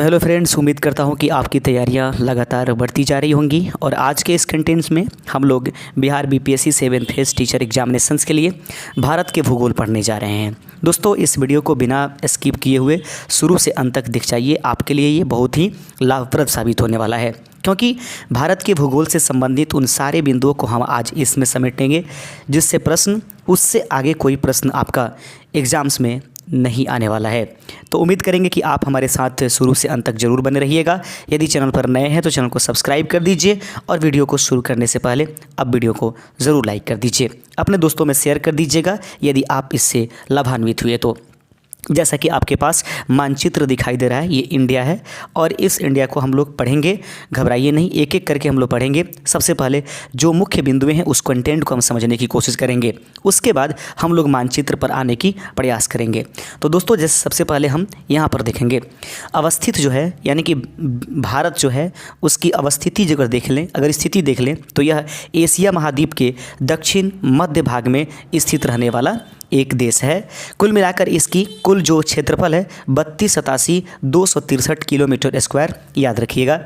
तो hello friends, उम्मीद करता हूँ कि आपकी तैयारियाँ लगातार बढ़ती जा रही होंगी। और आज के इस कंटेंट्स में हम लोग Bihar BPSC 7th phase teacher examinations के लिए भारत के भूगोल पढ़ने जा रहे हैं। दोस्तों, इस वीडियो को बिना स्किप किए हुए शुरू से अंत तक देख जाइए। आपके लिए ये बहुत ही लाभप्रद साबित होने वाला है, क्योंकि भारत के भूगोल से संबंधित उन सारे बिंदुओं को हम आज इसमें समेटेंगे जिससे प्रश्न उससे आगे कोई प्रश्न आपका एग्ज़ाम्स में नहीं आने वाला है। तो उम्मीद करेंगे कि आप हमारे साथ शुरू से अंत तक ज़रूर बने रहिएगा। यदि चैनल पर नए हैं तो चैनल को सब्सक्राइब कर दीजिए और वीडियो को शुरू करने से पहले अब वीडियो को ज़रूर लाइक कर दीजिए। अपने दोस्तों में शेयर कर दीजिएगा यदि आप इससे लाभान्वित हुए तो। जैसा कि आपके पास मानचित्र दिखाई दे रहा है, ये इंडिया है और इस इंडिया को हम लोग पढ़ेंगे। घबराइए नहीं, एक एक करके हम लोग पढ़ेंगे। सबसे पहले जो मुख्य बिंदुएं हैं उस कंटेंट को हम समझने की कोशिश करेंगे, उसके बाद हम लोग मानचित्र पर आने की प्रयास करेंगे। तो दोस्तों, जैसे सबसे पहले हम यहाँ पर देखेंगे अवस्थित जो है, यानी कि भारत जो है उसकी अवस्थिति अगर देख लें, अगर स्थिति देख लें तो यह एशिया महाद्वीप के दक्षिण मध्य भाग में स्थित रहने वाला एक देश है। कुल मिलाकर इसकी कुल जो क्षेत्रफल है 32,87,263 किलोमीटर स्क्वायर, याद रखिएगा।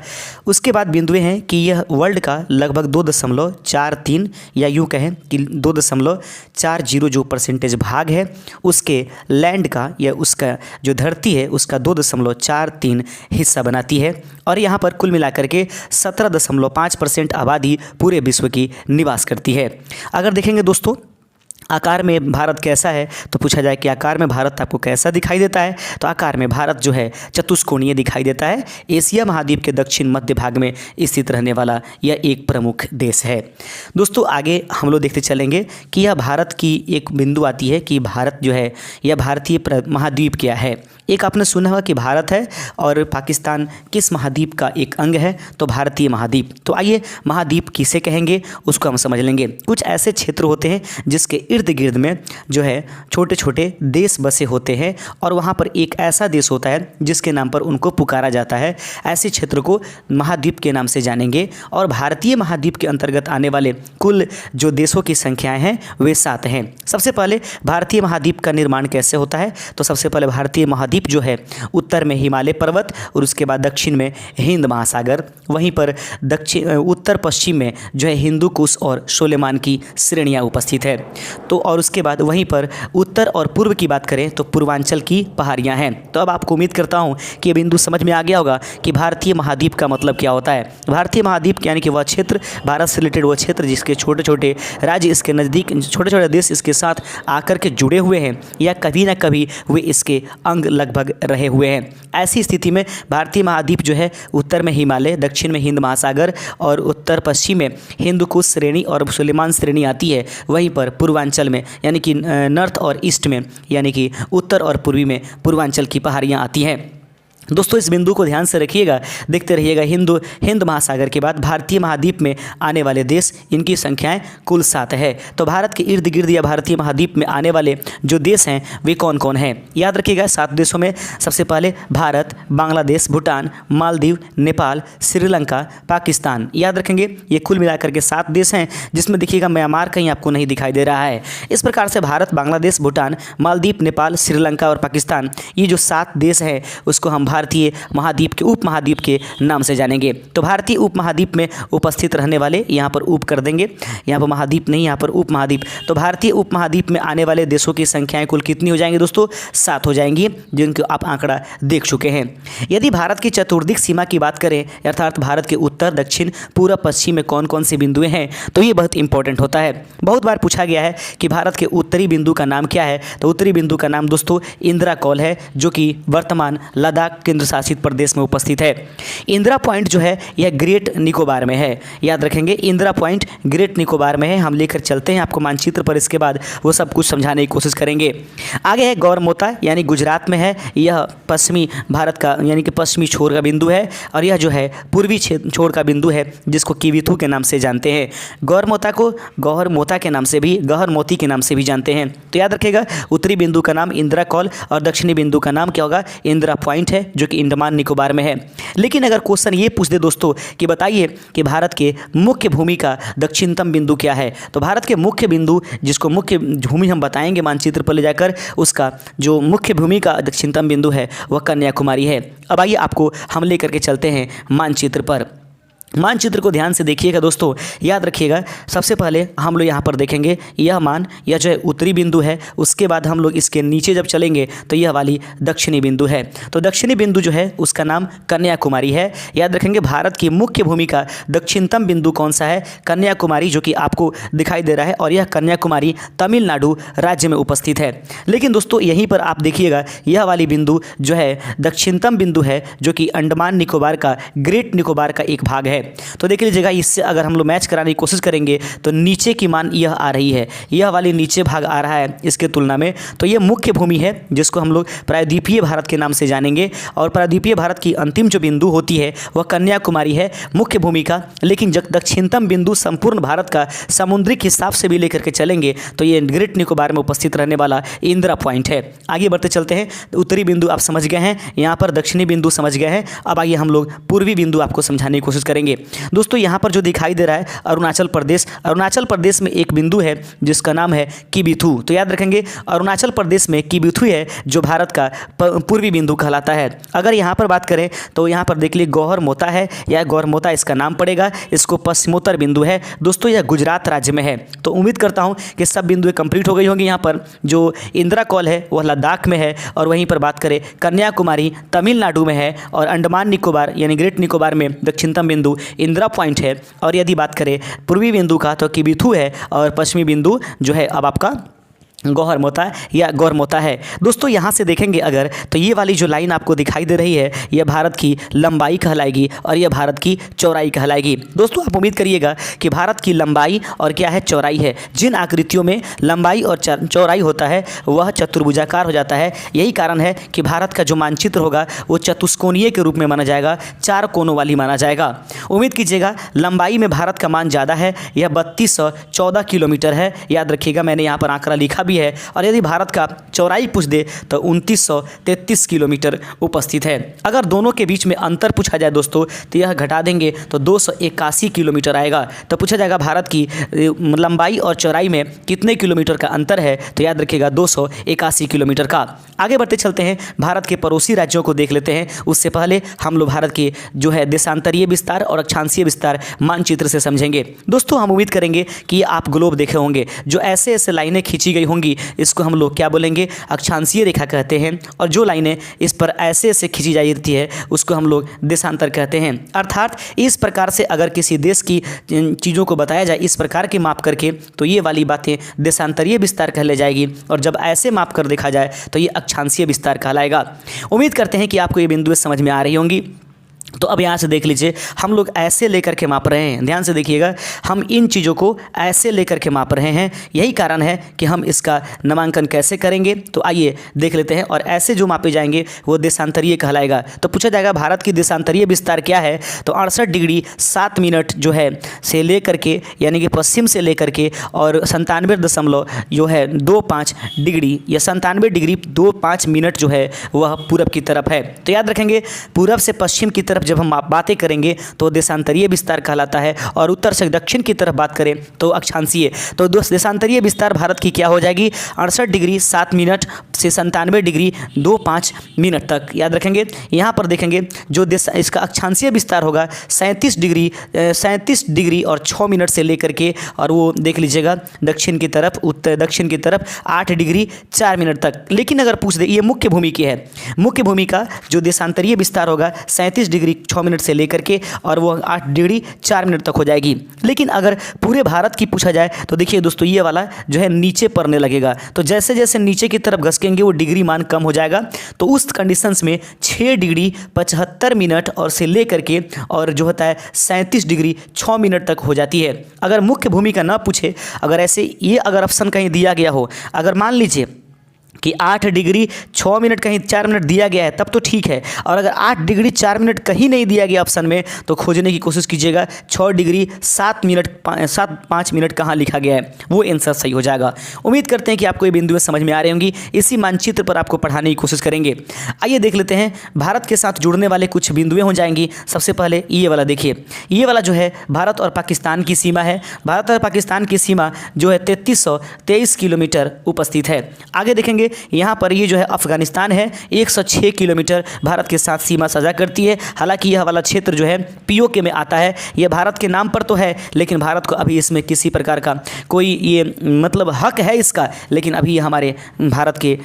उसके बाद बिंदुएं हैं कि यह वर्ल्ड का लगभग 2.43 या यूँ कहें कि 2.40 जो परसेंटेज भाग है उसके लैंड का या उसका जो धरती है उसका 2.43 हिस्सा बनाती है। और यहाँ पर कुल मिलाकर के 17.5% आबादी पूरे विश्व की निवास करती है। अगर देखेंगे दोस्तों आकार में भारत कैसा है, तो पूछा जाए कि आकार में भारत आपको कैसा दिखाई देता है, तो आकार में भारत जो है चतुष्कोणीय दिखाई देता है। एशिया महाद्वीप के दक्षिण मध्य भाग में स्थित रहने वाला यह एक प्रमुख देश है। दोस्तों, आगे हम लोग देखते चलेंगे कि यह भारत की एक बिंदु आती है कि भारत जो है यह भारतीय महाद्वीप क्या है। एक आपने सुना होगा कि भारत है और पाकिस्तान किस महाद्वीप का एक अंग है, तो भारतीय महाद्वीप। तो आइए महाद्वीप किसे कहेंगे उसको हम समझ लेंगे। कुछ ऐसे क्षेत्र होते हैं जिसके इर्द गिर्द में जो है छोटे छोटे देश बसे होते हैं और वहाँ पर एक ऐसा देश होता है जिसके नाम पर उनको पुकारा जाता है। ऐसे क्षेत्र को महाद्वीप के नाम से जानेंगे। और भारतीय महाद्वीप के अंतर्गत आने वाले कुल जो देशों की संख्याएं हैं वे 7 हैं। सबसे पहले भारतीय महाद्वीप का निर्माण कैसे होता है, तो सबसे पहले भारतीय महाद्वीप जो है उत्तर में हिमालय पर्वत और उसके बाद दक्षिण में हिंद महासागर, वहीं पर उत्तर पश्चिम में जो है हिंदू कुश और सोलेमान की श्रेणियाँ उपस्थित है। तो और उसके बाद वहीं पर उत्तर और पूर्व की बात करें तो पूर्वांचल की पहाड़ियां हैं। तो अब आपको उम्मीद करता हूं कि ये बिंदु समझ में आ गया होगा कि भारतीय महाद्वीप का मतलब क्या होता है। भारतीय महाद्वीप यानी कि वह क्षेत्र, भारत से रिलेटेड वह क्षेत्र जिसके छोटे छोटे राज्य इसके नज़दीक, छोटे छोटे देश इसके साथ आकर के जुड़े हुए हैं या कभी ना कभी वे इसके अंग लगभग रहे हुए हैं। ऐसी स्थिति में भारतीय महाद्वीप जो है उत्तर में हिमालय, दक्षिण में हिंद महासागर और उत्तर पश्चिम में हिंदू कुश श्रेणी और सुलेमान श्रेणी आती है। वहीं पर पूर्वांचल में यानी कि नॉर्थ और ईस्ट में यानी कि उत्तर और पूर्वी में पूर्वांचल की पहाड़ियाँ आती हैं। दोस्तों, इस बिंदु को ध्यान से रखिएगा, देखते रहिएगा। हिंद महासागर के बाद भारतीय महाद्वीप में आने वाले देश, इनकी संख्याएं कुल 7 है। तो भारत के इर्द गिर्द या भारतीय महाद्वीप में आने वाले जो देश हैं वे कौन कौन हैं, याद रखिएगा। 7 देशों में सबसे पहले भारत, बांग्लादेश, भूटान, मालदीव, नेपाल, श्रीलंका, पाकिस्तान, याद रखेंगे। ये कुल मिलाकर के 7 देश हैं, जिसमें देखिएगा म्यांमार कहीं आपको नहीं दिखाई दे रहा है। इस प्रकार से भारत, बांग्लादेश, भूटान, मालदीव, नेपाल, श्रीलंका और पाकिस्तान, ये जो 7 देश हैं उसको हम भारतीय महाद्वीप के उप महाद्वीप के नाम से जानेंगे। तो भारतीय उप महाद्वीप में उपस्थित रहने वाले, यहाँ पर उप कर देंगे, यहाँ पर महाद्वीप नहीं, यहाँ पर उप महाद्वीप। तो भारतीय उप महाद्वीप में आने वाले देशों की संख्याएं कुल कितनी हो जाएंगी दोस्तों, 7 हो जाएंगी, जिनको आप आंकड़ा देख चुके हैं। यदि भारत की चतुर्दिक सीमा की बात करें, अर्थात भारत के उत्तर, दक्षिण, पूर्व, पश्चिम में कौन कौन से बिंदुएं हैं, तो ये बहुत इंपॉर्टेंट होता है। बहुत बार पूछा गया है कि भारत के उत्तरी बिंदु का नाम क्या है, तो उत्तरी बिंदु का नाम दोस्तों इंदिरा कॉल है, जो कि वर्तमान लद्दाख केंद्र शासित प्रदेश में उपस्थित है। इंदिरा पॉइंट जो है यह ग्रेट निकोबार में है, याद रखेंगे। इंदिरा पॉइंट ग्रेट निकोबार में है। हम लेकर चलते हैं आपको मानचित्र पर, इसके बाद वो सब कुछ समझाने की कोशिश करेंगे। आगे है गौरमोता, यानी गुजरात में है। यह पश्चिमी भारत का यानी कि पश्चिमी छोर का बिंदु है और यह जो है पूर्वी छोर का बिंदु है, जिसको किविथू के नाम से जानते हैं। गौरमोता को गौहर मोता के नाम से भी, गहर मोती के नाम से भी जानते हैं। तो याद रखिएगा, उत्तरी बिंदु का नाम इंदिरा कॉल और दक्षिणी बिंदु का नाम क्या होगा, इंदिरा पॉइंट है, जो कि अंडमान निकोबार में है। लेकिन अगर क्वेश्चन ये पूछ दे दोस्तों कि बताइए कि भारत के मुख्य भूमि का दक्षिणतम बिंदु क्या है, तो भारत के मुख्य बिंदु, जिसको मुख्य भूमि हम बताएंगे मानचित्र पर ले जाकर, उसका जो मुख्य भूमि का दक्षिणतम बिंदु है वह कन्याकुमारी है। अब आइए आपको हम लेकर के चलते हैं मानचित्र पर। मानचित्र को ध्यान से देखिएगा दोस्तों, याद रखिएगा। सबसे पहले हम लोग यहाँ पर देखेंगे यह मान, यह जो है उत्तरी बिंदु है। उसके बाद हम लोग इसके नीचे जब चलेंगे तो यह वाली दक्षिणी बिंदु है। तो दक्षिणी बिंदु जो है उसका नाम कन्याकुमारी है। याद रखेंगे भारत की मुख्य भूमि का दक्षिणतम बिंदु कौन सा है, कन्याकुमारी, जो कि आपको दिखाई दे रहा है। और यह कन्याकुमारी तमिलनाडु राज्य में उपस्थित है। लेकिन दोस्तों यहीं पर आप देखिएगा यह वाली बिंदु जो है दक्षिणतम बिंदु है, जो कि अंडमान निकोबार का, ग्रेट निकोबार का एक भाग है। तो देख लीजिएगा, इससे अगर हम लोग मैच कराने की कोशिश करेंगे तो नीचे की मान यह आ रही है, यह वाली नीचे भाग आ रहा है इसके तुलना में। तो यह मुख्य भूमि है जिसको हम लोग प्रायद्वीपीय भारत के नाम से जानेंगे। और प्रायद्वीपीय भारत की अंतिम जो बिंदु होती है वह कन्याकुमारी है मुख्य भूमि का। लेकिन जब दक्षिणतम बिंदु संपूर्ण भारत का समुद्रिक हिसाब से भी लेकर के चलेंगे तो ये ग्रेट निकोबार में उपस्थित रहने वाला इंदिरा पॉइंट है। आगे बढ़ते चलते हैं। उत्तरी बिंदु आप समझ गए हैं, यहाँ पर दक्षिणी बिंदु समझ गए हैं। अब आइए हम लोग पूर्वी बिंदु आपको समझाने की कोशिश करेंगे। दोस्तों यहाँ पर जो दिखाई दे रहा है अरुणाचल प्रदेश, अरुणाचल प्रदेश में एक बिंदु है जिसका नाम है किबिथु। तो याद रखेंगे अरुणाचल प्रदेश में किबिथु है जो भारत का पूर्वी बिंदु कहलाता है। अगर यहाँ पर बात करें तो यहाँ पर देख लीजिए गौहरमोता है, या गौहरमोता इसका नाम पड़ेगा। इसको पश्चिमोत्तर बिंदु है दोस्तों, यह गुजरात राज्य में है। तो उम्मीद करता हूँ कि सब बिंदुएं कंप्लीट हो गई होंगी। यहाँ पर जो इंदिरा कॉल है वह लद्दाख में है, और वहीं पर बात करें कन्याकुमारी तमिलनाडु में है, और अंडमान निकोबार यानी ग्रेट निकोबार में दक्षिणतम बिंदु इंदिरा पॉइंट है। और यदि बात करें पूर्वी बिंदु का तो किबिथु है, और पश्चिमी बिंदु जो है अब आपका गौहरमोता या गौरमोता है। दोस्तों यहाँ से देखेंगे अगर तो ये वाली जो लाइन आपको दिखाई दे रही है यह भारत की लंबाई कहलाएगी, और यह भारत की चौड़ाई कहलाएगी। दोस्तों आप उम्मीद करिएगा कि भारत की लंबाई और क्या है, चौड़ाई है। जिन आकृतियों में लंबाई और चौड़ाई होता है वह चतुर्भुजाकार हो जाता है। यही कारण है कि भारत का जो मानचित्र होगा वो चतुष्कोणीय के रूप में माना जाएगा, चार कोनों वाली माना जाएगा। उम्मीद कीजिएगा लंबाई में भारत का मान ज़्यादा है, यह 3214 किलोमीटर है। याद रखिएगा मैंने यहाँ पर आंकड़ा लिखा भी है। और यदि भारत का चौड़ाई पूछ दे तो 2933 किलोमीटर उपस्थित है। अगर दोनों के बीच में अंतर पूछा जाए दोस्तों तो यह घटा देंगे तो 281 किलोमीटर आएगा। तो पूछा जाएगा भारत की लंबाई और चौड़ाई में कितने किलोमीटर का अंतर है, तो याद रखिएगा 281 किलोमीटर का। आगे बढ़ते चलते हैं, भारत के पड़ोसी राज्यों को देख लेते हैं। उससे पहले हम लोग भारत के जो है देशांतरीय विस्तार और अक्षांशीय विस्तार मानचित्र से समझेंगे। दोस्तों हम उम्मीद करेंगे कि आप ग्लोब देखे होंगे, जो ऐसे ऐसे लाइनें खींची गई होंगी इसको हम लोग क्या बोलेंगे, अक्षांशीय रेखा कहते हैं। और जो लाइनें इस पर ऐसे ऐसे खींची जाती है उसको हम लोग देशांतर कहते हैं। अर्थात इस प्रकार से अगर किसी देश की चीज़ों को बताया जाए इस प्रकार के माप करके तो ये वाली बातें देशांतरीय विस्तार कहले जाएगी, और जब ऐसे माप कर देखा जाए तो ये अक्षांशीय विस्तार कहलाएगा। उम्मीद करते हैं कि आपको ये बिंदुएं समझ में आ रही होंगी। तो अब यहाँ से देख लीजिए हम लोग ऐसे लेकर के माप रहे हैं, ध्यान से देखिएगा, हम इन चीज़ों को ऐसे लेकर के माप रहे हैं। यही कारण है कि हम इसका नामांकन कैसे करेंगे, तो आइए देख लेते हैं। और ऐसे जो मापे जाएंगे वो देशांतरीय कहलाएगा। तो पूछा जाएगा भारत की देशांतरीय विस्तार क्या है, तो 68 डिग्री 7 मिनट जो है से लेकर के, यानी कि पश्चिम से लेकर के, और 97.25 डिग्री या 97 डिग्री 25 मिनट जो है वह पूरब की तरफ है। तो याद रखेंगे पूरब से पश्चिम की तरफ जब हम बातें करेंगे तो देशांतरीय विस्तार कहलाता है, और उत्तर से दक्षिण की तरफ बात करें तो अक्षांशीय। तो देशांतरीय विस्तार भारत की क्या हो जाएगी, 68 डिग्री 7 मिनट से 97 डिग्री 25 मिनट तक। याद रखेंगे यहाँ पर देखेंगे जो देश इसका अक्षांशीय विस्तार होगा 37 डिग्री और 6 मिनट से लेकर के, और वो देख लीजिएगा दक्षिण की तरफ, उत्तर दक्षिण की तरफ 8 डिग्री 4 मिनट तक। लेकिन अगर पूछ दे, ये मुख्य भूमि की है, मुख्य भूमि का जो देशांतरीय विस्तार होगा 37 डिग्री 6 मिनट से लेकर के, और वो 8 डिग्री 4 मिनट तक हो जाएगी। लेकिन अगर पूरे भारत की पूछा जाए तो देखिए दोस्तों ये वाला जो है नीचे पड़ने लगेगा। तो जैसे जैसे नीचे की तरफ घसकेंगे वो डिग्री मान कम हो जाएगा। तो उस कंडीशंस में 6 डिग्री 75 मिनट और से लेकर के और जो होता है 37 डिग्री 6 मिनट तक हो जाती है। अगर मुख्य भूमि का ना पूछे, अगर ऐसे ये अगर ऑप्शन कहीं दिया गया हो, अगर मान लीजिए कि 8 डिग्री 6 मिनट कहीं 4 मिनट दिया गया है तब तो ठीक है, और अगर 8 डिग्री 4 मिनट कहीं नहीं दिया गया ऑप्शन में तो खोजने की कोशिश कीजिएगा 6 डिग्री 5 मिनट कहाँ लिखा गया है, वो आंसर सही हो जाएगा। उम्मीद करते हैं कि आपको ये बिंदुएं समझ में आ रही होंगी। इसी मानचित्र पर आपको पढ़ाने की कोशिश करेंगे। आइए देख लेते हैं भारत के साथ जुड़ने वाले कुछ बिंदुएं हो जाएंगी। सबसे पहले ये वाला देखिए, ये वाला जो है भारत और पाकिस्तान की सीमा है। भारत और पाकिस्तान की सीमा जो है 3323 किलोमीटर उपस्थित है। आगे देखेंगे यहाँ पर ये जो है अफगानिस्तान है, 106 किलोमीटर भारत के साथ सीमा साझा करती है। हालांकि यह वाला क्षेत्र जो है पीओके में आता है। यह भारत के नाम पर तो है, लेकिन भारत को अभी इसमें किसी प्रकार का कोई ये मतलब हक है इसका, लेकिन अभी ये हमारे भारत के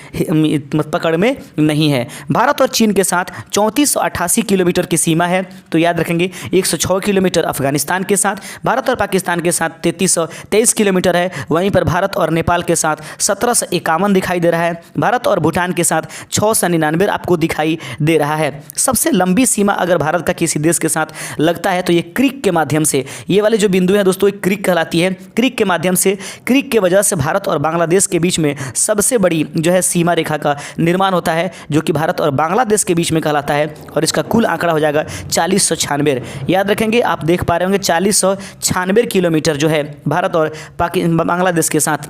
पकड़ में नहीं है। भारत और चीन के साथ 3488 किलोमीटर की सीमा है, तो याद रखेंगे 106 किलोमीटर अफगानिस्तान के साथ, भारत और पाकिस्तान के साथ 3323 किलोमीटर है। वहीं पर भारत और नेपाल के साथ 1751 दिखाई दे रहा है। भारत और भूटान के साथ 699 आपको दिखाई दे रहा है। सबसे लंबी सीमा अगर भारत का किसी देश के साथ लगता है तो ये क्रीक के माध्यम से, ये वाले जो बिंदु हैं दोस्तों, एक क्रीक कहलाती है। क्रीक के माध्यम से, क्रीक के वजह से भारत और बांग्लादेश के बीच में सबसे बड़ी जो है सीमा रेखा का निर्माण होता है, जो कि भारत और बांग्लादेश के बीच में कहलाता है, और इसका कुल आंकड़ा हो जाएगा 4096। याद रखेंगे, आप देख पा रहे होंगे 4096 किलोमीटर जो है भारत और बांग्लादेश के साथ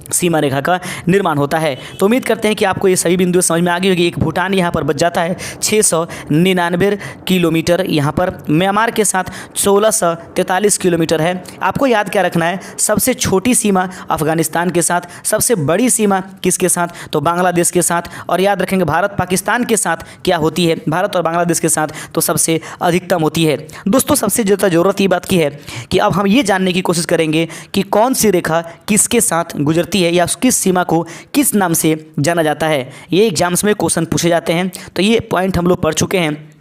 सीमा रेखा का निर्माण होता है। तो उम्मीद करते हैं कि आपको ये सभी बिंदु समझ में आ गई होगी। एक भूटान यहाँ पर बच जाता है 699 किलोमीटर, यहाँ पर म्यांमार के साथ 1643 किलोमीटर है। आपको याद क्या रखना है, सबसे छोटी सीमा अफगानिस्तान के साथ, सबसे बड़ी सीमा किसके साथ, तो बांग्लादेश के साथ। और याद रखेंगे भारत पाकिस्तान के साथ क्या होती है, भारत और बांग्लादेश के साथ तो सबसे अधिकतम होती है। दोस्तों सबसे ज़्यादा ज़रूरत ये बात की है कि अब हम ये जानने की कोशिश करेंगे कि कौन सी रेखा किसके साथ गुजरती है या किस सीमा को किस नाम से जाना जाता है। ये एग्जाम्स में क्वेश्चन पूछे जाते हैं, तो ये पॉइंट हम लोग पढ़ चुके हैं।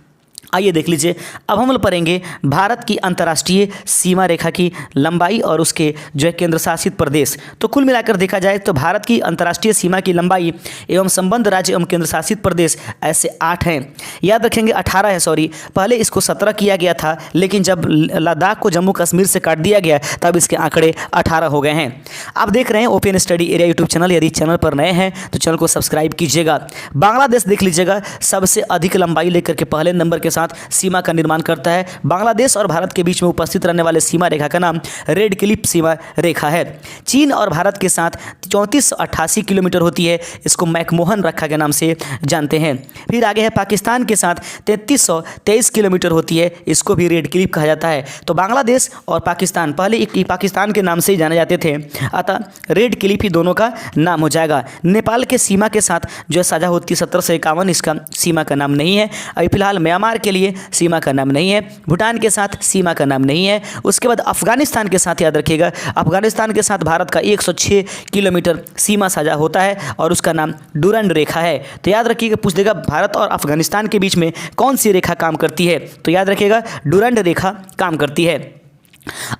आइए देख लीजिए, अब हम लोग पढ़ेंगे भारत की अंतर्राष्ट्रीय सीमा रेखा की लंबाई और उसके जो है केंद्र शासित प्रदेश। तो कुल मिलाकर देखा जाए तो भारत की अंतर्राष्ट्रीय सीमा की लंबाई एवं संबद्ध राज्य एवं केंद्र शासित प्रदेश ऐसे 8 हैं। याद रखेंगे 18 है, सॉरी, पहले इसको 17 किया गया था, लेकिन जब लद्दाख को जम्मू कश्मीर से काट दिया गया तब इसके आंकड़े 18 हो गए हैं। आप देख रहे हैं open study area YouTube channel. यदि चैनल पर नए हैं तो चैनल को सब्सक्राइब कीजिएगा। बांग्लादेश देख लीजिएगा, सबसे अधिक लंबाई लेकर के पहले नंबर के साथ सीमा का निर्माण करता है। बांग्लादेश और भारत के बीच में उपस्थित रहने वाले सीमा रेखा का नाम रेड क्लिफ सीमा रेखा है। चीन और भारत के साथ 3488 किलोमीटर होती है, इसको मैकमोहन रेखा के नाम से जानते हैं। फिर आगे है पाकिस्तान के साथ 3323 किलोमीटर होती है, इसको भी रेड क्लिफ कहा जाता है। तो बांग्लादेश और पाकिस्तान पहले एक पाकिस्तान के नाम से ही जाने जाते थे, अतः रेड क्लिफ ही दोनों का नाम हो जाएगा। नेपाल के सीमा के साथ जो साझा होती है 1751, इसका सीमा का नाम नहीं है। अभी फिलहाल म्यांमार के लिए सीमा का नाम नहीं है। भूटान के साथ सीमा का नाम नहीं है। उसके बाद अफगानिस्तान के साथ याद रखिएगा, अफगानिस्तान के साथ भारत का 106 किलोमीटर सीमा साझा होता है और उसका नाम डुरंड रेखा है। तो याद रखिएगा, पूछ देगा भारत और अफगानिस्तान के बीच में कौन सी रेखा काम करती है, तो याद रखिएगा डुरंड रेखा काम करती है।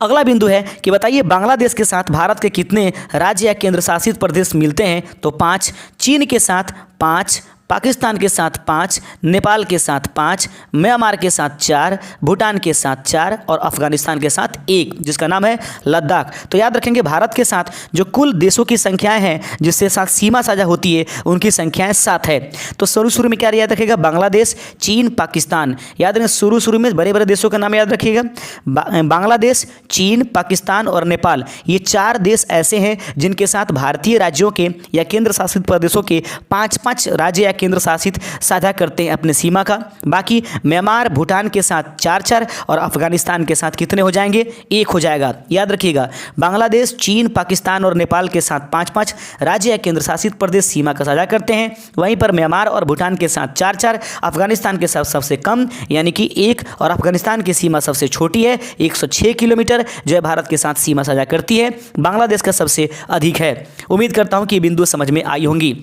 अगला बिंदु है कि बताइए बांग्लादेश के साथ भारत के कितने राज्य या केंद्र शासित प्रदेश मिलते हैं, तो 5, चीन के साथ 5, पाकिस्तान के साथ 5, नेपाल के साथ 5, म्यांमार के साथ 4, भूटान के साथ 4 और अफगानिस्तान के साथ 1, जिसका नाम है लद्दाख। तो याद रखेंगे भारत के साथ जो कुल देशों की संख्याएं हैं जिसके साथ सीमा साझा होती है उनकी संख्याएं 7 है। तो शुरू में क्या याद रखिएगा, बांग्लादेश, चीन, पाकिस्तान। याद रखें शुरू में बड़े बड़े देशों का नाम याद रखिएगा, बांग्लादेश, चीन, पाकिस्तान और नेपाल। ये 4 देश ऐसे हैं जिनके साथ भारतीय राज्यों के या केंद्र शासित प्रदेशों के 5-5 राज्य केंद्र शासित साझा करते हैं अपने सीमा का। बाकी म्यांमार, भूटान के साथ 4-4 और अफगानिस्तान के साथ कितने हो जाएंगे, 1 हो जाएगा। याद रखिएगा बांग्लादेश, चीन, पाकिस्तान और नेपाल के साथ 5-5 राज्य या केंद्र शासित प्रदेश सीमा का साझा करते हैं। वहीं पर म्यांमार और भूटान के साथ 4-4, अफगानिस्तान के साथ सबसे कम यानी कि 1 और अफगानिस्तान की सीमा सबसे छोटी है 106 किलोमीटर जो है भारत के साथ सीमा साझा करती है। बांग्लादेश का सबसे अधिक है। उम्मीद करता हूँ कि बिंदु समझ में आई होंगी।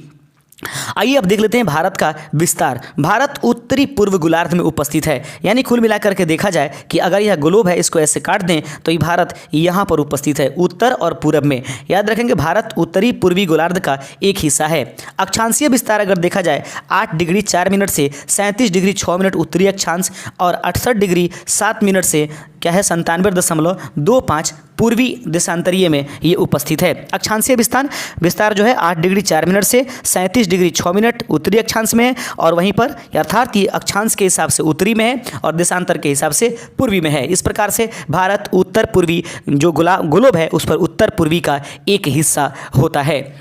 आइए अब देख लेते हैं भारत का विस्तार। भारत उत्तरी पूर्व गोलार्ध में उपस्थित है, यानी कुल मिलाकर के देखा जाए कि अगर यह ग्लोब है इसको ऐसे काट दें तो ये भारत यहाँ पर उपस्थित है उत्तर और पूरब में। याद रखेंगे भारत उत्तरी पूर्वी गोलार्ध का एक हिस्सा है। अक्षांशीय विस्तार अगर देखा जाए 8 डिग्री 4 मिनट से 37 डिग्री 6 मिनट उत्तरी अक्षांश और 68 डिग्री 7 मिनट से क्या है 97.25 पूर्वी देशांतरीय में ये उपस्थित है। अक्षांशीय विस्तार जो है 8 डिग्री 4 मिनट से 37 डिग्री 6 मिनट उत्तरी अक्षांश में है, और वहीं पर अर्थात ये अक्षांश के हिसाब से उत्तरी में है और देशांतर के हिसाब से पूर्वी में है। इस प्रकार से भारत उत्तर पूर्वी जो ग्लोब है उस पर उत्तर पूर्वी का एक हिस्सा होता है।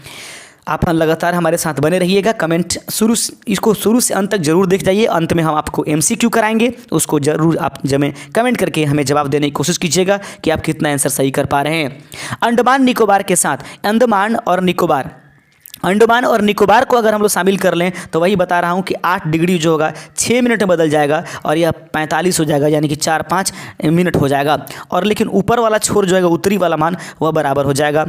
आप लगातार हमारे साथ बने रहिएगा। इसको शुरू से अंत तक जरूर देख जाइए। अंत में हम आपको MCQ कराएंगे, उसको जरूर आप जमें कमेंट करके हमें जवाब देने की कोशिश कीजिएगा कि आप कितना आंसर सही कर पा रहे हैं। अंडमान निकोबार के साथ अंडमान और निकोबार को अगर हम लोग शामिल कर लें तो वही बता रहा हूँ कि 8 डिग्री जो होगा 6 मिनट में बदल जाएगा और यह 45 हो जाएगा, यानी कि 4-5 मिनट हो जाएगा। और लेकिन ऊपर वाला छोर जो है उत्तरी वाला मान वह बराबर हो जाएगा।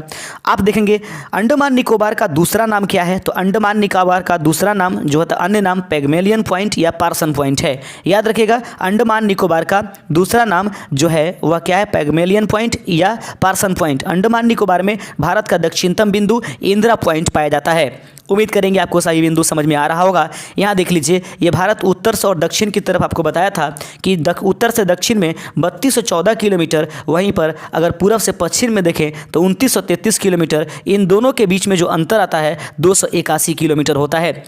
आप देखेंगे अंडमान निकोबार का दूसरा नाम क्या है, तो अंडमान निकोबार का दूसरा नाम जो होता है अन्य नाम पैगमेलियन पॉइंट या पार्सन पॉइंट है। याद रखिएगा, अंडमान निकोबार का दूसरा नाम जो है वह क्या है, पैगमेलियन पॉइंट या पार्सन पॉइंट। अंडमान निकोबार में भारत का दक्षिणतम बिंदु इंदिरा पॉइंट पाया जाता है। उम्मीद करेंगे आपको सही बिंदु समझ में आ रहा होगा। यहाँ देख लीजिए, ये भारत उत्तर से और दक्षिण की तरफ आपको बताया था कि उत्तर से दक्षिण में 3214 किलोमीटर, वहीं पर अगर पूर्व से पश्चिम में देखें तो 2933 किलोमीटर। इन दोनों के बीच में जो अंतर आता है 281 किलोमीटर होता है।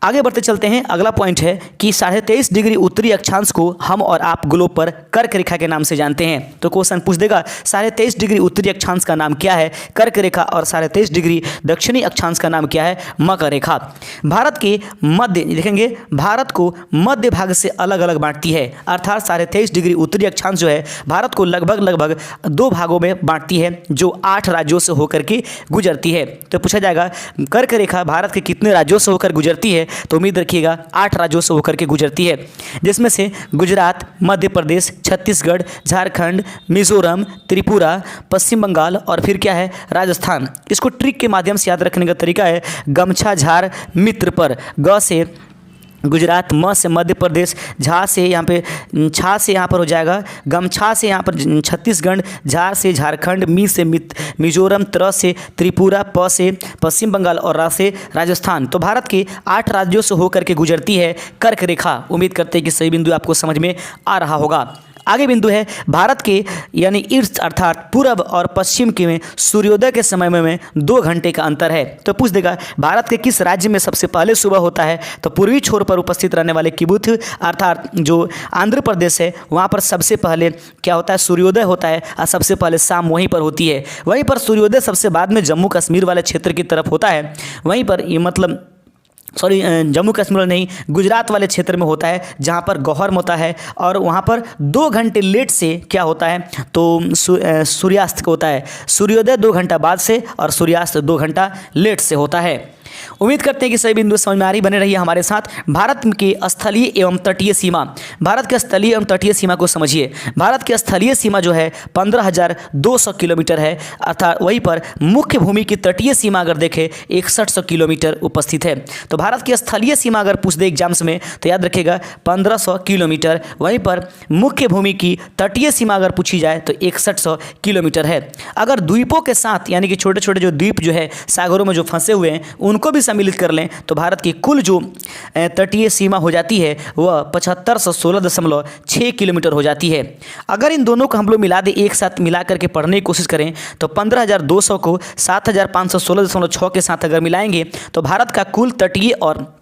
आगे बढ़ते चलते हैं। अगला पॉइंट है कि 23.5 डिग्री उत्तरी अक्षांश को हम और आप ग्लोब पर कर्क रेखा के नाम से जानते हैं। तो क्वेश्चन पूछ देगा 23.5 डिग्री उत्तरी अक्षांश का नाम क्या है, कर्क रेखा, और 23.5 डिग्री दक्षिणी अक्षांश का नाम क्या है, मकर रेखा। भारत के मध्य देखेंगे, भारत को मध्य भाग से अलग अलग बांटती है, अर्थात 23.5 डिग्री उत्तरी अक्षांश जो है भारत को लगभग 2 भागों में बांटती है, जो 8 राज्यों से होकर के गुजरती है। तो पूछा जाएगा कर्क रेखा भारत के कितने राज्यों से होकर गुजरती है, तो उम्मीद रखिएगा 8 राज्यों से होकर के गुजरती है, जिसमें से गुजरात, मध्य प्रदेश, छत्तीसगढ़, झारखंड, मिजोरम, त्रिपुरा, पश्चिम बंगाल और फिर क्या है, राजस्थान। इसको ट्रिक के माध्यम से याद रखने का तरीका है गमछा झार मित्र पर, ग से गुजरात, म से मध्य प्रदेश, झा से यहाँ पे छा से यहाँ पर हो जाएगा गमछा से यहाँ पर छत्तीसगढ़, झार से झारखंड, मी से मिजोरम, त्र से त्रिपुरा, प से पश्चिम बंगाल और रा से राजस्थान। तो भारत के 8 राज्यों से होकर के गुजरती है कर्क रेखा। उम्मीद करते हैं कि सही बिंदु आपको समझ में आ रहा होगा। आगे बिंदु है भारत के यानी ईस्ट अर्थात पूर्व और पश्चिम के में सूर्योदय के समय में 2 घंटे का अंतर है। तो पूछ देगा भारत के किस राज्य में सबसे पहले सुबह होता है, तो पूर्वी छोर पर उपस्थित रहने वाले किबुथ अर्थात जो आंध्र प्रदेश है वहाँ पर सबसे पहले क्या होता है, सूर्योदय होता है और सबसे पहले शाम वहीं पर होती है। वहीं पर सूर्योदय सबसे बाद में जम्मू कश्मीर वाले क्षेत्र की तरफ होता है। वहीं पर ये मतलब जम्मू कश्मीर नहीं, गुजरात वाले क्षेत्र में होता है जहाँ पर गौहर्म होता है, और वहाँ पर 2 घंटे लेट से क्या होता है, तो सूर्यास्त होता है। सूर्योदय 2 घंटा बाद से और सूर्यास्त 2 घंटा लेट से होता है। उम्मीद करते हैं कि सही बिंदु समझ में आ रही, बने रहिए हमारे साथ। भारत की स्थलीय एवं तटीय सीमा, भारत के स्थलीय एवं तटीय सीमा को समझिए। भारत की स्थलीय सीमा जो है 15,200 किलोमीटर है, अर्थात वहीं पर मुख्य भूमि की तटीय सीमा अगर देखें 6100 किलोमीटर उपस्थित है। तो भारत की स्थलीय सीमा अगर पूछ दे एग्जाम्स में तो याद रखिएगा 1500 किलोमीटर। वहीं पर मुख्य भूमि की तटीय सीमा अगर पूछी जाए तो 6100 किलोमीटर है। अगर द्वीपों के साथ यानी कि छोटे छोटे जो द्वीप जो है सागरों में जो फंसे हुए हैं उनको भी सम्मिलित कर लें तो भारत की कुल जो तटीय सीमा हो जाती है वह 7516.6 किलोमीटर हो जाती है। अगर इन दोनों को हम लोग मिला दें, एक साथ मिला करके पढ़ने की कोशिश करें तो 15,200 को 7,516.6 के साथ अगर मिलाएंगे तो भारत का कुल तटीय और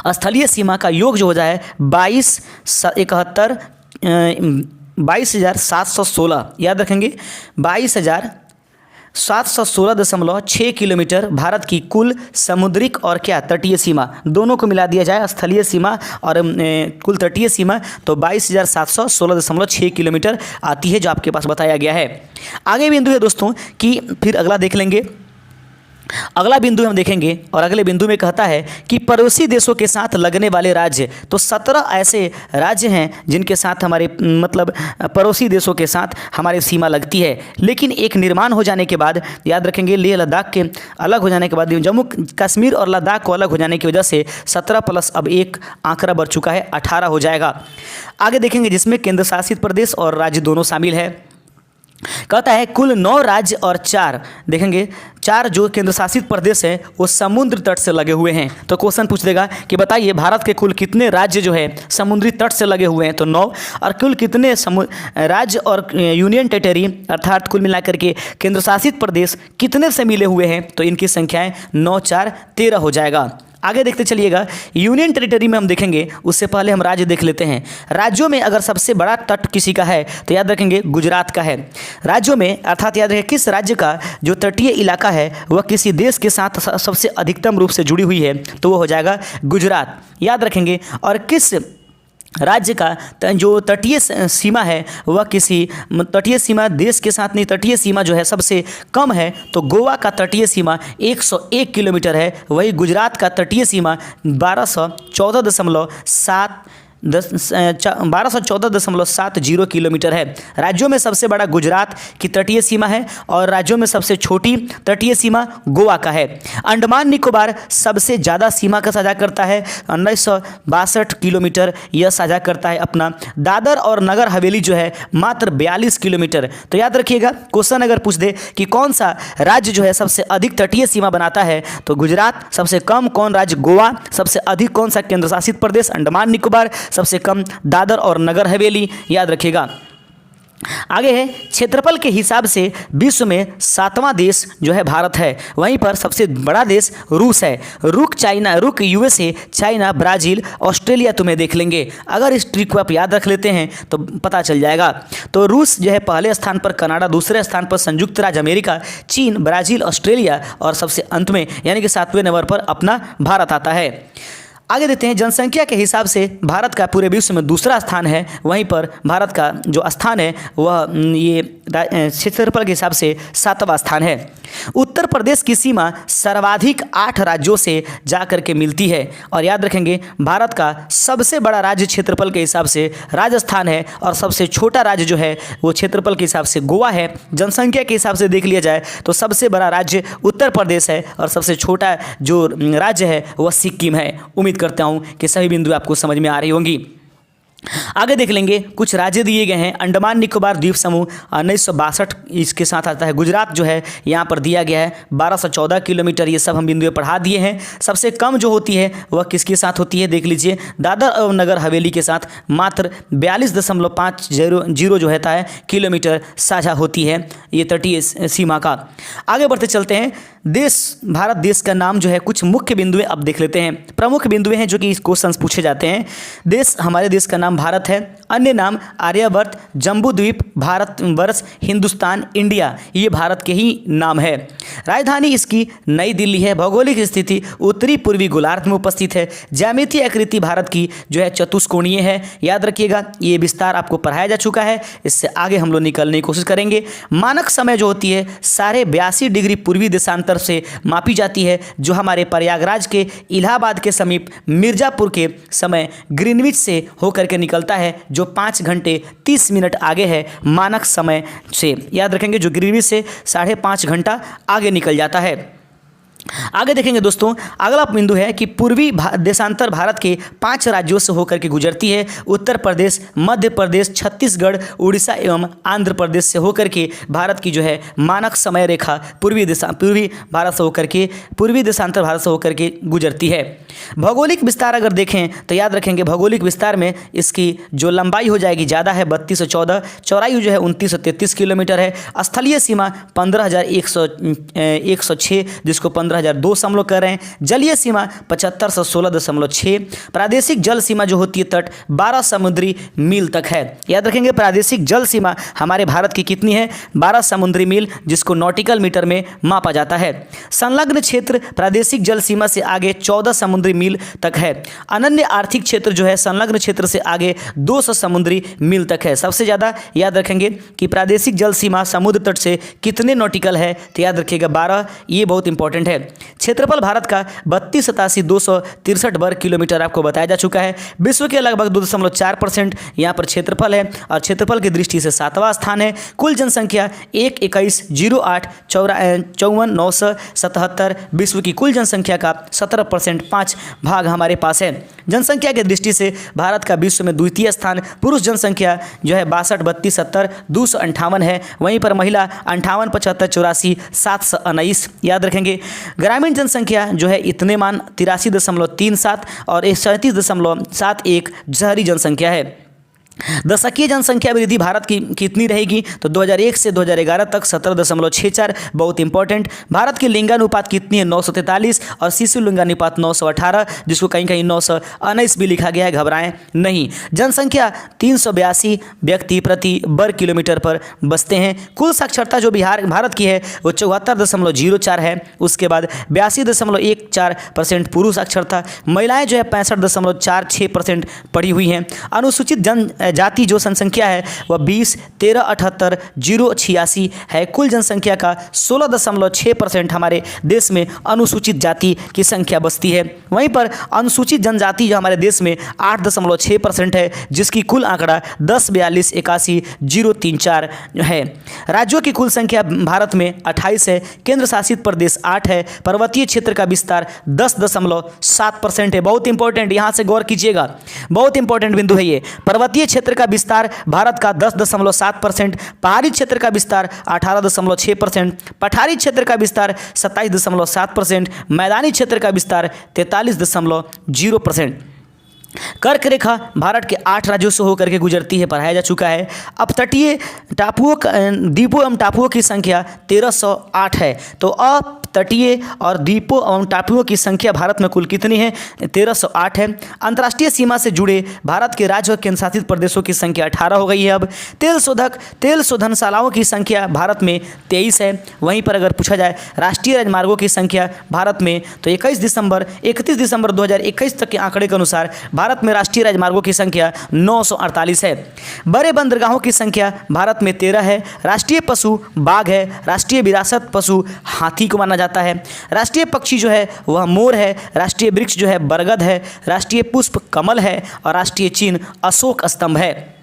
स्थलीय सीमा का योग जो हो जाए 22,716। याद रखेंगे 22,716.6 किलोमीटर भारत की कुल समुद्रिक और क्या तटीय सीमा, दोनों को मिला दिया जाए स्थलीय सीमा और कुल तटीय सीमा तो 22,716.6 किलोमीटर आती है, जो आपके पास बताया गया है। आगे बिंदु है दोस्तों कि फिर अगला देख लेंगे। अगला बिंदु हम देखेंगे और अगले बिंदु में कहता है कि पड़ोसी देशों के साथ लगने वाले राज्य, तो 17 ऐसे राज्य हैं जिनके साथ हमारे मतलब पड़ोसी देशों के साथ हमारी सीमा लगती है। लेकिन एक निर्माण हो जाने के बाद, याद रखेंगे लेह लद्दाख के अलग हो जाने के बाद, जम्मू कश्मीर और लद्दाख को अलग हो जाने की वजह से 17 प्लस अब 1 आंकड़ा बढ़ चुका है, 18 हो जाएगा। आगे देखेंगे जिसमें केंद्र शासित प्रदेश और राज्य दोनों शामिल है। कहता है कुल 9 राज्य और 4 देखेंगे 4 जो केंद्र शासित प्रदेश हैं वो समुद्र तट से लगे हुए हैं। तो क्वेश्चन पूछ देगा कि बताइए भारत के कुल कितने राज्य जो है समुद्री तट से लगे हुए हैं, तो 9, और कुल कितने राज्य और यूनियन टेरिटरी अर्थात कुल मिलाकर के केंद्र शासित प्रदेश कितने से मिले हुए हैं, तो इनकी संख्याएं 9, 4, 13 हो जाएगा। आगे देखते चलिएगा, यूनियन टेरिटरी में हम देखेंगे उससे पहले हम राज्य देख लेते हैं। राज्यों में अगर सबसे बड़ा तट किसी का है तो याद रखेंगे गुजरात का है। राज्यों में अर्थात याद रखें किस राज्य का जो तटीय इलाका है वह किसी देश के साथ सबसे अधिकतम रूप से जुड़ी हुई है, तो वो हो जाएगा गुजरात, याद रखेंगे। और किस राज्य का जो तटीय सीमा है वह किसी तटीय सीमा देश के साथ नहीं, तटीय सीमा जो है सबसे कम है, तो गोवा का तटीय सीमा 101 किलोमीटर है। वही गुजरात का तटीय सीमा 1214.70 किलोमीटर है। राज्यों में सबसे बड़ा गुजरात की तटीय सीमा है और राज्यों में सबसे छोटी तटीय सीमा गोवा का है। अंडमान निकोबार सबसे ज़्यादा सीमा का साझा करता है, 1962 किलोमीटर यह साझा करता है अपना। दादर और नगर हवेली जो है मात्र 42 किलोमीटर। तो याद रखिएगा क्वेश्चन अगर पूछ दे कि कौन सा राज्य जो है सबसे अधिक तटीय सीमा बनाता है तो गुजरात, सबसे कम कौन राज्य गोवा, सबसे अधिक कौन सा केंद्र शासित प्रदेश अंडमान निकोबार, सबसे कम दादर और नगर हवेली, याद रखिएगा। आगे है क्षेत्रफल के हिसाब से विश्व में 7वां देश जो है भारत है, वहीं पर सबसे बड़ा देश रूस है। रुक यूएसए, चाइना, ब्राज़ील, ऑस्ट्रेलिया तुम्हें देख लेंगे। अगर इस ट्रिक को आप याद रख लेते हैं तो पता चल जाएगा। तो रूस जो है पहले स्थान पर, कनाडा दूसरे स्थान पर, संयुक्त राज्य अमेरिका, चीन, ब्राज़ील, ऑस्ट्रेलिया और सबसे अंत में यानी कि 7वें नंबर पर अपना भारत आता है। आगे देखते हैं जनसंख्या के हिसाब से भारत का पूरे विश्व में दूसरा स्थान है, वहीं पर भारत का जो स्थान है वह ये क्षेत्रफल के हिसाब से 7वां स्थान है। उत्तर प्रदेश की सीमा सर्वाधिक 8 राज्यों से जाकर के मिलती है और याद रखेंगे भारत का सबसे बड़ा राज्य क्षेत्रफल के हिसाब से राजस्थान है और सबसे छोटा राज्य जो है वो क्षेत्रफल के हिसाब से गोवा है। जनसंख्या के हिसाब से देख लिया जाए तो सबसे बड़ा राज्य उत्तर प्रदेश है और सबसे छोटा जो राज्य है वह सिक्किम है। उम्मीद करता हूं कि सभी बिंदु आपको समझ में आ रही होंगी। आगे देख लेंगे कुछ राज्य दिए गए हैं। अंडमान निकोबार द्वीप समूह 1962 इसके साथ आता है। गुजरात जो है यहाँ पर दिया गया है 1214 किलोमीटर, ये सब हम बिंदुएं पढ़ा दिए हैं। सबसे कम जो होती है वह किसके साथ होती है देख लीजिए, दादर और नगर हवेली के साथ मात्र 42.50 जो रहता है किलोमीटर साझा होती है ये तटीय सीमा का। आगे बढ़ते चलते हैं। भारत देश का नाम जो है कुछ मुख्य बिंदुएं अब देख लेते हैं। प्रमुख बिंदुएं हैं जो कि क्वेश्चन पूछे जाते हैं। हमारे देश का नाम भारत है, अन्य नाम आर्यवर्त, जम्बूद्वीप, भारतवर्ष, हिंदुस्तान, इंडिया, ये भारत के ही नाम है। राजधानी इसकी नई दिल्ली है। भौगोलिक स्थिति उत्तरी पूर्वी गोलार्ध में उपस्थित है। ज्यामितीय आकृति भारत की जो है चतुष्कोणीय है, याद रखिएगा। ये विस्तार आपको पढ़ाया जा चुका है, इससे आगे हम लोग निकलने की कोशिश करेंगे। मानक समय जो होती है 82.5 डिग्री पूर्वी देशांतर से मापी जाती है, जो हमारे प्रयागराज के इलाहाबाद के समीप मिर्जापुर के समय ग्रीनविच से होकर के निकलता है, जो 5 घंटे 30 मिनट आगे है मानक समय से। याद रखेंगे जो ग्रीनविच से 5.5 घंटा आगे निकल जाता है। आगे देखेंगे दोस्तों, अगला बिंदु है कि पूर्वी देशांतर भारत के 5 राज्यों से होकर के गुजरती है। उत्तर प्रदेश, मध्य प्रदेश, छत्तीसगढ़, उड़ीसा एवं आंध्र प्रदेश से होकर के भारत की जो है मानक समय रेखा पूर्वी देशांतर भारत से होकर के गुजरती है। भौगोलिक विस्तार अगर देखें तो याद रखेंगे भौगोलिक विस्तार में इसकी जो लंबाई हो जाएगी ज़्यादा है 3214, चौड़ाई जो है 2933 किलोमीटर है। स्थलीय सीमा 15,106 जिसको 15,002 हम लोग कर रहे हैं। जलीय सीमा 7516.6। प्रादेशिक जल सीमा जो होती है तट 12 समुद्री मील तक है। याद रखेंगे प्रादेशिक जल सीमा हमारे भारत की कितनी है 12 समुद्री मील, जिसको नॉटिकल मीटर में मापा जाता है। संलग्न क्षेत्र प्रादेशिक जल सीमा से आगे 14 समुद्री मील तक है। अनन्य आर्थिक क्षेत्र जो है संलग्न क्षेत्र से आगे 200 समुद्री मील तक है। सबसे ज़्यादा याद रखेंगे कि प्रादेशिक जल सीमा समुद्र तट से कितने नॉटिकल है, तो याद रखिएगा 12, ये बहुत इंपॉर्टेंट है। क्षेत्रफल भारत का 32,87,263 वर्ग किलोमीटर आपको बताया जा चुका है। विश्व के लगभग 2.4% यहाँ पर क्षेत्रफल है और क्षेत्रफल की दृष्टि से 7वां स्थान है। कुल जनसंख्या 1,21,08,54,977 विश्व की कुल जनसंख्या का 17% 5 भाग हमारे पास है। जनसंख्या की दृष्टि से भारत का विश्व में द्वितीय स्थान। पुरुष जनसंख्या जो है 62,32,70,258 है। वहीं पर महिला 58,75,84,719 याद रखेंगे। ग्रामीण जनसंख्या जो है इतने मान 83.37 और 37.71 शहरी जनसंख्या है। दशकीय जनसंख्या वृद्धि भारत की कितनी रहेगी तो 2001 से 2011 तक 17.64 बहुत इंपॉर्टेंट। भारत की लिंगानुपात कितनी है 943 और शिशु लिंगानुपात 918 जिसको कहीं कहीं 919 भी लिखा गया है, घबराएं नहीं। जनसंख्या 382 व्यक्ति प्रति वर्ग किलोमीटर पर बसते हैं। कुल साक्षरता जो भारत की है वो 74.04 है। उसके बाद 82.14% पुरुष साक्षरता। महिलाएं जो है 65.46% पढ़ी हुई हैं। अनुसूचित जाति जो जनसंख्या है वह 20,13,78,086 है। कुल जनसंख्या का 16.6% हमारे देश में अनुसूचित जाति की संख्या बसती है। वहीं पर अनुसूचित जनजाति जो हमारे देश में 8.6% है जिसकी कुल आंकड़ा 10,42,81,034 है। राज्यों की कुल संख्या भारत में 28 है। केंद्र शासित प्रदेश 8 है। पर्वतीय क्षेत्र का विस्तार 10.7% है। बहुत इंपॉर्टेंट, यहाँ से गौर कीजिएगा, बहुत इंपॉर्टेंट बिंदु है ये। पर्वतीय क्षेत्र का विस्तार भारत का 10.7%, पहाड़ी क्षेत्र का विस्तार 18.6%, पठारी क्षेत्र का विस्तार 27.7%, मैदानी क्षेत्र का विस्तार 43.0%। कर्क रेखा भारत के 8 राज्यों से होकर के गुजरती है, पढ़ाया जा चुका है। अब तटीय टापुओं द्वीपों एवं टापुओं की संख्या 1308 है। तो तटीय और द्वीपों एवं टापुओं की संख्या भारत में कुल कितनी है 1308 है। अंतर्राष्ट्रीय सीमा से जुड़े भारत के राज्य और केंद्र शासित प्रदेशों की संख्या 18 हो गई है। अब तेल शोधनशालाओं की संख्या भारत में 23 है। वहीं पर अगर पूछा जाए राष्ट्रीय राजमार्गों की संख्या भारत में तो 31 दिसंबर 2021 तक के आंकड़े के अनुसार भारत में राष्ट्रीय राजमार्गों की संख्या 948 है। बड़े बंदरगाहों की संख्या भारत में 13 है। राष्ट्रीय पशु बाघ है। राष्ट्रीय विरासत पशु हाथी को माना जाता है। राष्ट्रीय पक्षी जो है वह मोर है। राष्ट्रीय वृक्ष जो है बरगद है। राष्ट्रीय पुष्प कमल है और राष्ट्रीय चिन्ह अशोक स्तंभ है।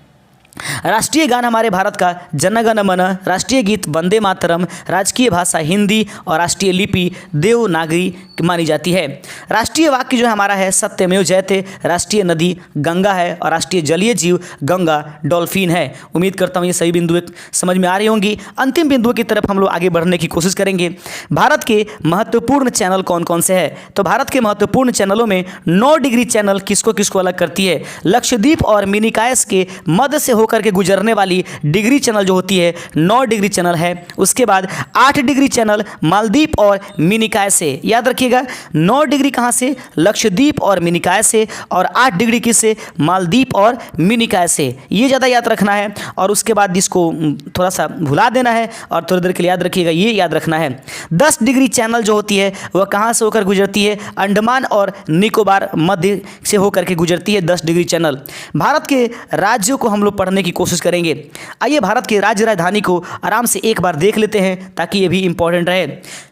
राष्ट्रीय गान हमारे भारत का जन गण मन, राष्ट्रीय गीत वंदे मातरम, राजकीय भाषा हिंदी और राष्ट्रीय लिपि देवनागरी मानी जाती है। राष्ट्रीय वाक्य जो हमारा है सत्यमेव जयते। राष्ट्रीय नदी गंगा है और राष्ट्रीय जलीय जीव गंगा डॉल्फिन है। उम्मीद करता हूँ ये सही बिंदु समझ में आ रही होंगी। अंतिम बिंदु की तरफ हम लोग आगे बढ़ने की कोशिश करेंगे। भारत के महत्वपूर्ण चैनल कौन कौन से हैं तो भारत के महत्वपूर्ण चैनलों में 9 डिग्री चैनल किसको किसको अलग करती है। लक्षद्वीप और मिनिकायस के मध्य से होकर के गुजरने वाली डिग्री चैनल जो होती है 9 डिग्री चैनल है। उसके बाद 8 डिग्री चैनल मालदीव और मिनिकाय से, याद रखिएगा 9 डिग्री कहाँ से लक्षद्वीप और मिनिकाय से और 8 डिग्री किससे मालदीव और मिनिकाय से, ये ज़्यादा याद रखना है। और उसके बाद इसको थोड़ा सा भुला देना है और थोड़ी देर के लिए याद रखिएगा, ये याद रखना है। 10 डिग्री चैनल जो होती है वह कहाँ से होकर गुजरती है अंडमान और निकोबार मध्य से होकर के गुजरती है 10 डिग्री चैनल। भारत के राज्यों को हम लोग पढ़ने की कोशिश करेंगे। आइए भारत की राज्य राजधानी को आराम से एक बार देख लेते हैं ताकि ये भी इंपॉर्टेंट रहे।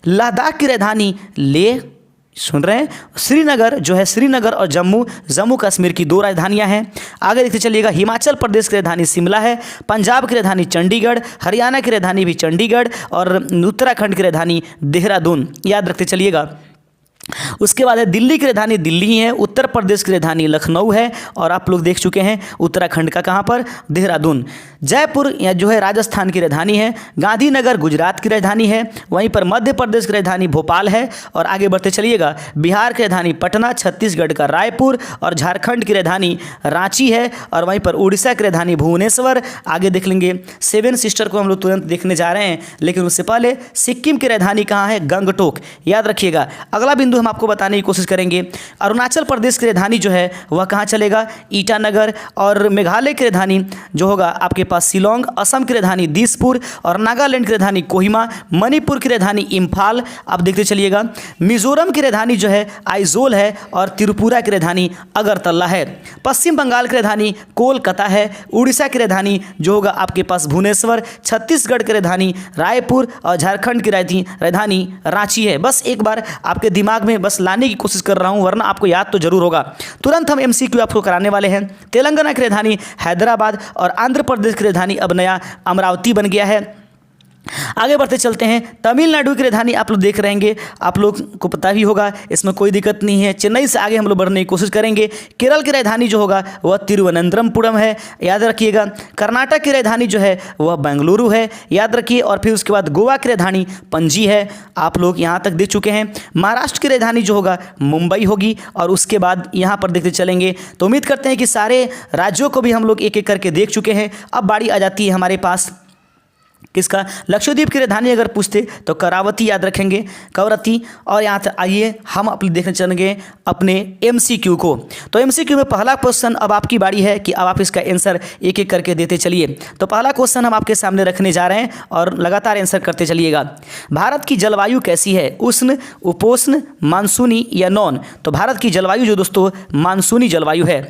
लद्दाख की राजधानी लेह, सुन रहे हैं, श्रीनगर जो है श्रीनगर और जम्मू कश्मीर की 2 राजधानियां हैं। आगे देखते चलिएगा हिमाचल प्रदेश की राजधानी शिमला है। पंजाब की राजधानी चंडीगढ़, हरियाणा की राजधानी भी चंडीगढ़ और उत्तराखंड की राजधानी देहरादून, याद रखते चलिएगा। उसके बाद है दिल्ली की राजधानी दिल्ली ही है। उत्तर प्रदेश की राजधानी लखनऊ है और आप लोग देख चुके हैं उत्तराखंड का कहाँ पर देहरादून। जयपुर जो है राजस्थान की राजधानी है। गांधीनगर गुजरात की राजधानी है। वहीं पर मध्य प्रदेश की राजधानी भोपाल है। और आगे बढ़ते चलिएगा बिहार की राजधानी पटना, छत्तीसगढ़ का रायपुर और झारखंड की राजधानी रांची है। और वहीं पर उड़ीसा की राजधानी भुवनेश्वर। आगे देख लेंगे 7 सिस्टर को हम लोग तुरंत देखने जा रहे हैं, लेकिन उससे पहले सिक्किम की राजधानी कहाँ है गंगटोक, याद रखिएगा। अगला बिंदु बिंदु हम आपको बताने की कोशिश करेंगे। अरुणाचल प्रदेश की राजधानी जो है वह कहाँ चलेगा, ईटानगर। और मेघालय की राजधानी जो होगा आपके पास शिलोंग, असम की राजधानी दिसपुर और नागालैंड की राजधानी कोहिमा, मणिपुर की राजधानी इम्फाल, आप देखते चलिएगा। मिजोरम की राजधानी जो है आइजोल है और त्रिपुरा की राजधानी अगरतला है। पश्चिम बंगाल की राजधानी कोलकाता है। उड़ीसा की राजधानी जो होगा आपके पास भुवनेश्वर, छत्तीसगढ़ की राजधानी रायपुर और झारखंड की राजधानी रांची है। बस एक बार आपके दिमाग में बस लाने की कोशिश कर रहा हूं, वरना आपको याद तो जरूर होगा। तुरंत हम एमसीक्यू आपको कराने वाले हैं। तेलंगाना की राजधानी हैदराबाद और आंध्र प्रदेश की राजधानी अब नया अमरावती बन गया है। आगे बढ़ते चलते हैं। तमिलनाडु की राजधानी आप लोग देख रहे होंगे, आप लोग को पता ही होगा, इसमें कोई दिक्कत नहीं है। चेन्नई से आगे हम लोग बढ़ने की कोशिश करेंगे। केरल की राजधानी जो होगा वह तिरुवनंतपुरम है, याद रखिएगा। कर्नाटक की राजधानी जो है वह बेंगलुरु है, याद रखिए। और फिर उसके बाद गोवा की राजधानी पणजी है, आप लोग यहाँ तक देख चुके हैं। महाराष्ट्र की राजधानी जो होगा मुंबई होगी और उसके बाद यहाँ पर देखते चलेंगे। तो उम्मीद करते हैं कि सारे राज्यों को भी हम लोग एक एक करके देख चुके हैं। अब बारी आ जाती है हमारे पास किसका, लक्षद्वीप की राजधानी अगर पूछते तो करावती याद रखेंगे, कवरत्ती। और यहाँ तक आइए हम अपने देखने चलेंगे अपने एमसीक्यू को। तो एमसीक्यू में पहला क्वेश्चन अब आपकी बारी है कि अब आप इसका आंसर एक एक करके देते चलिए। तो पहला क्वेश्चन हम आपके सामने रखने जा रहे हैं और लगातार आंसर करते चलिएगा। भारत की जलवायु कैसी है, उष्ण, उपोष्ण, मानसूनी या नॉन? तो भारत की जलवायु जो दोस्तों मानसूनी जलवायु है।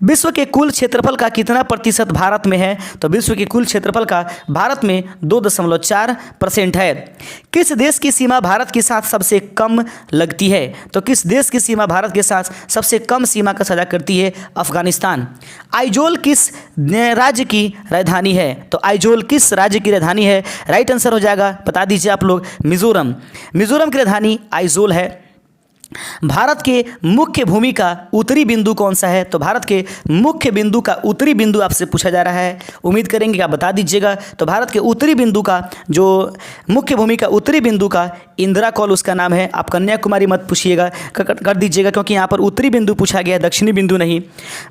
विश्व के कुल क्षेत्रफल का कितना प्रतिशत भारत में है? तो विश्व के कुल क्षेत्रफल का भारत में 2.4% है। किस देश की सीमा भारत के साथ सबसे कम लगती है? तो किस देश की सीमा भारत के साथ सबसे कम सीमा का साझा करती है? अफगानिस्तान। आइजोल किस राज्य की राजधानी है? तो आइजोल किस राज्य की राजधानी है? राइट आंसर हो जाएगा, बता दीजिए आप लोग, मिजोरम। मिजोरम की राजधानी आइजोल है। भारत के मुख्य भूमि का उत्तरी बिंदु कौन सा है? तो भारत के मुख्य बिंदु का उत्तरी बिंदु आपसे पूछा जा रहा है, उम्मीद करेंगे कि आप बता दीजिएगा। तो भारत के उत्तरी बिंदु का जो मुख्य भूमि का उत्तरी बिंदु का इंदिरा कौल उसका नाम है। आप कन्याकुमारी मत पूछिएगा, कर दीजिएगा, क्योंकि यहाँ पर उत्तरी बिंदु पूछा गया है, दक्षिणी बिंदु नहीं।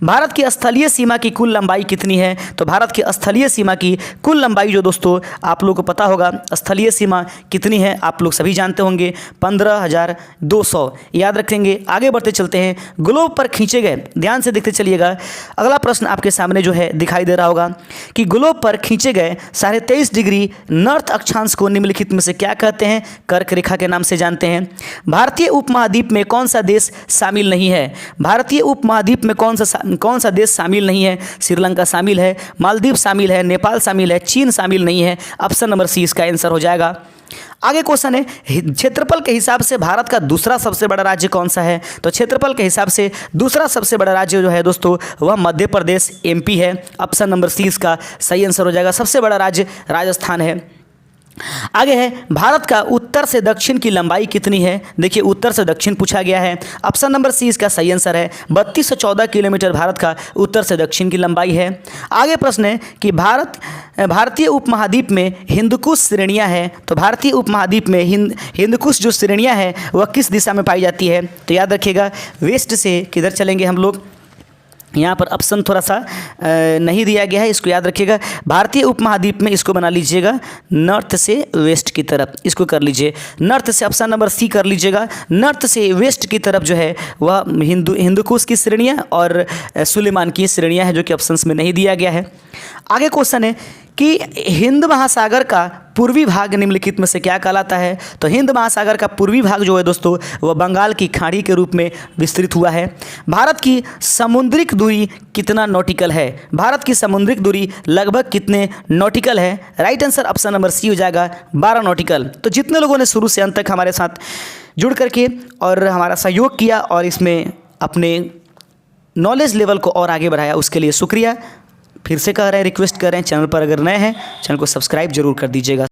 भारत की स्थलीय सीमा की कुल लंबाई कितनी है? तो भारत की स्थलीय सीमा की कुल लंबाई जो दोस्तों आप लोग को पता होगा स्थलीय सीमा कितनी है, आप लोग सभी जानते होंगे, 15,200 याद रखेंगे। आगे बढ़ते चलते हैं। ग्लोब पर खींचे गए, ध्यान से देखते चलिएगा। अगला प्रश्न आपके सामने जो है दिखाई दे रहा होगा कि ग्लोब पर खींचे गए 23.5 डिग्री नॉर्थ अक्षांश को निम्नलिखित में से क्या कहते हैं? कर्क रेखा के नाम से जानते हैं। भारतीय उपमहाद्वीप में कौन सा देश शामिल नहीं है? भारतीय उपमहाद्वीप में कौन सा देश शामिल नहीं है? श्रीलंका शामिल है, मालदीव शामिल है, नेपाल शामिल है, चीन शामिल नहीं है। ऑप्शन नंबर सी इसका आंसर हो जाएगा। आगे क्वेश्चन है, क्षेत्रफल के हिसाब से भारत का दूसरा सबसे बड़ा राज्य कौन सा है? तो क्षेत्रफल के हिसाब से दूसरा सबसे बड़ा राज्य जो है दोस्तों वह मध्य प्रदेश एमपी है। ऑप्शन नंबर सी इसका सही आंसर हो जाएगा। सबसे बड़ा राज्य राजस्थान है। आगे है, भारत का उत्तर से दक्षिण की लंबाई कितनी है? देखिए उत्तर से दक्षिण पूछा गया है, ऑप्शन नंबर सी इसका सही आंसर है। 3214 किलोमीटर भारत का उत्तर से दक्षिण की लंबाई है। आगे प्रश्न है कि भारतीय उपमहाद्वीप में हिंदकुश श्रेणियां हैं। तो भारतीय उपमहाद्वीप में हिंदकुश जो श्रेणियां हैं वह किस दिशा में पाई जाती है? तो याद रखिएगा वेस्ट से किधर चलेंगे हम लोग, यहाँ पर ऑप्शन थोड़ा सा नहीं दिया गया है, इसको याद रखिएगा। भारतीय उपमहाद्वीप में इसको बना लीजिएगा नॉर्थ से वेस्ट की तरफ, इसको कर लीजिए नॉर्थ से, ऑप्शन नंबर सी कर लीजिएगा। नॉर्थ से वेस्ट की तरफ जो है वह हिंदुकुश की श्रेणियाँ और सुलेमान की श्रेणियाँ हैं, जो कि ऑप्शंस में नहीं दिया गया है। आगे क्वेश्चन है कि हिंद महासागर का पूर्वी भाग निम्नलिखित में से क्या कहलाता है? तो हिंद महासागर का पूर्वी भाग जो है दोस्तों वह बंगाल की खाड़ी के रूप में विस्तृत हुआ है। भारत की समुद्रिक दूरी कितना नॉटिकल है? भारत की समुद्रिक दूरी लगभग कितने नॉटिकल है? Right answer option number C हो जाएगा 12 नॉटिकल। तो जितने लोगों ने शुरू से अंत तक हमारे साथ जुड़ करके और हमारा सहयोग किया और इसमें अपने नॉलेज लेवल को और आगे बढ़ाया, उसके लिए शुक्रिया। फिर से कह रहे हैं, रिक्वेस्ट कर रहे हैं, चैनल पर अगर नए हैं चैनल को सब्सक्राइब जरूर कर दीजिएगा।